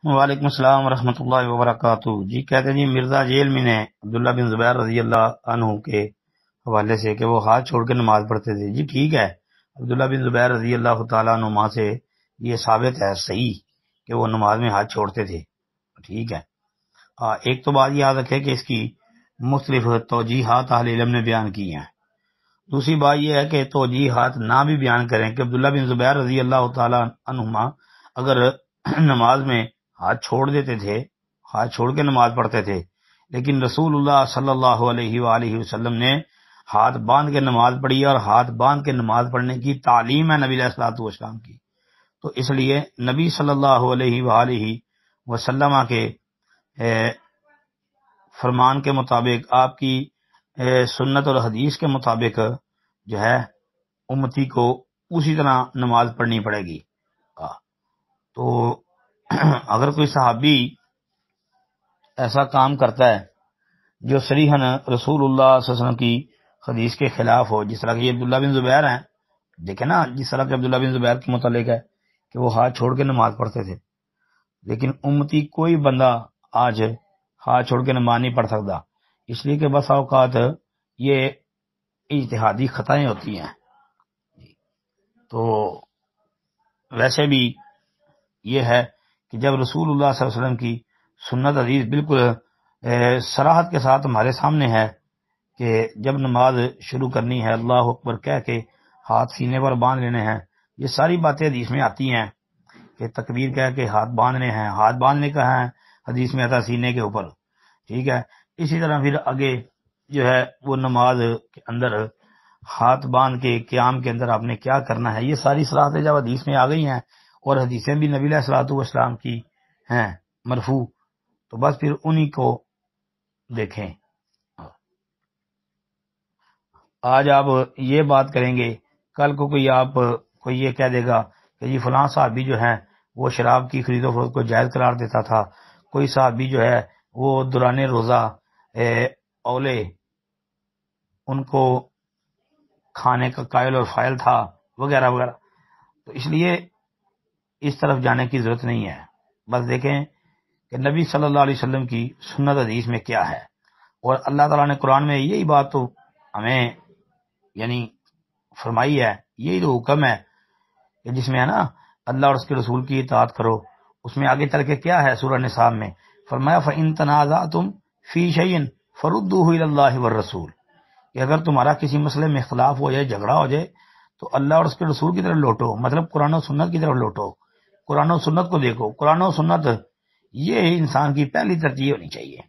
وعلیکم السلام ورحمۃ اللہ وبرکاتہ۔ جی کہتے ہیں جی مرزا جیلمی نے عبداللہ بن زبیر رضی اللہ عنہ کے حوالے سے کہ وہ ہاتھ چھوڑ کے نماز پڑھتے تھے۔ جی ٹھیک ہے، عبداللہ بن زبیر رضی اللہ تعالیٰ عنہ سے یہ ثابت ہے صحیح کہ وہ نماز میں ہاتھ چھوڑتے تھے، ٹھیک ہے۔ ایک تو بات یاد رکھے کہ اس کی مختلف توجیحات اہل علم نے بیان کی ہیں۔ دوسری بات یہ ہے کہ توجیحات نہ بھی بیان کریں کہ عبداللہ بن زبیر رضی اللہ تعالیٰ عنہما اگر نماز میں ہاتھ چھوڑ دیتے تھے، ہاتھ چھوڑ کے نماز پڑھتے تھے، لیکن رسول اللہ صلی اللہ علیہ وآلہ وسلم نے ہاتھ باندھ کے نماز پڑھی، اور ہاتھ باندھ کے نماز پڑھنے کی تعلیم ہے نبی علیہ الصلوۃ والسلام کی، تو اس لیے نبی صلی اللہ علیہ وآلہ وسلم کے فرمان کے مطابق، آپ کی سنت اور حدیث کے مطابق جو ہے امتی کو اسی طرح نماز پڑھنی پڑے گی۔ تو اگر کوئی صحابی ایسا کام کرتا ہے جو صریحاً رسول اللہ صلی اللہ علیہ وسلم کی حدیث کے خلاف ہو، جس طرح کہ یہ عبداللہ بن زبیر ہیں، دیکھیں نا جس طرح کہ عبداللہ بن زبیر کے متعلق ہے کہ وہ ہاتھ چھوڑ کے نماز پڑھتے تھے، لیکن امتی کوئی بندہ آج ہاتھ چھوڑ کے نماز نہیں پڑھ سکتا، اس لیے کہ بس اوقات یہ اجتہادی خطائیں ہوتی ہیں۔ تو ویسے بھی یہ ہے کہ جب رسول اللہ صلی اللہ علیہ وسلم کی سنت حدیث بالکل صراحت کے ساتھ ہمارے سامنے ہے کہ جب نماز شروع کرنی ہے اللہ اکبر کہہ کے ہاتھ سینے پر باندھ لینے ہیں، یہ ساری باتیں حدیث میں آتی ہیں کہ تکبیر کہہ کے ہاتھ باندھنے ہیں، ہاتھ باندھنے کا ہے حدیث میں آتا سینے کے اوپر، ٹھیک ہے۔ اسی طرح پھر آگے جو ہے وہ نماز کے اندر ہاتھ باندھ کے قیام کے اندر آپ نے کیا کرنا ہے، یہ ساری صراحتیں جب حدیث میں آ گئی ہیں اور حدیثیں بھی نبی علیہ الصلوۃ والسلام کی ہیں مرفوع، تو بس پھر انہی کو دیکھیں۔ آج آپ یہ بات کریں گے، کل کو کوئی یہ کہہ دے گا کہ جی فلاں صحابی جو ہے وہ شراب کی خرید و فروخت کو جائز قرار دیتا تھا، کوئی صحابی جو ہے وہ دوران روزہ اولے ان کو کھانے کا قائل اور فائل تھا، وغیرہ وغیرہ۔ تو اس لیے اس طرف جانے کی ضرورت نہیں ہے، بس دیکھیں کہ نبی صلی اللہ علیہ وسلم کی سنت حدیث میں کیا ہے، اور اللہ تعالیٰ نے قرآن میں یہی بات تو ہمیں یعنی فرمائی ہے، یہی تو حکم ہے کہ جس میں ہے نا اللہ اور اس کے رسول کی اطاعت کرو، اس میں آگے چل کے کیا ہے سورہ نساء میں فرمایا فَإِن تَنَازَعْتُمْ فِي شَيْءٍ فَرُدُّوهُ إِلَى اللَّهِ وَالرَّسُولِ، کہ اگر تمہارا کسی مسئلے میں اختلاف ہو جائے، جھگڑا ہو جائے، تو اللہ اور اس کے رسول کی طرف لوٹو، مطلب قرآن و سنت کی طرف لوٹو، قرآن و سنت کو دیکھو۔ قرآن و سنت یہ انسان کی پہلی ترجیح ہونی چاہیے،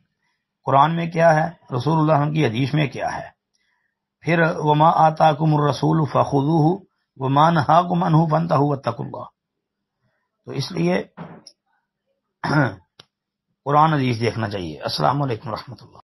قرآن میں کیا ہے، رسول اللہ وسلم کی حدیث میں کیا ہے، پھر وما آتاکم الرسول فخذوہ وما نہاکم عنہ فانتہوا واتقوا اللہ۔ تو اس لیے قرآن حدیث دیکھنا چاہیے۔ السلام علیکم ورحمۃ اللہ۔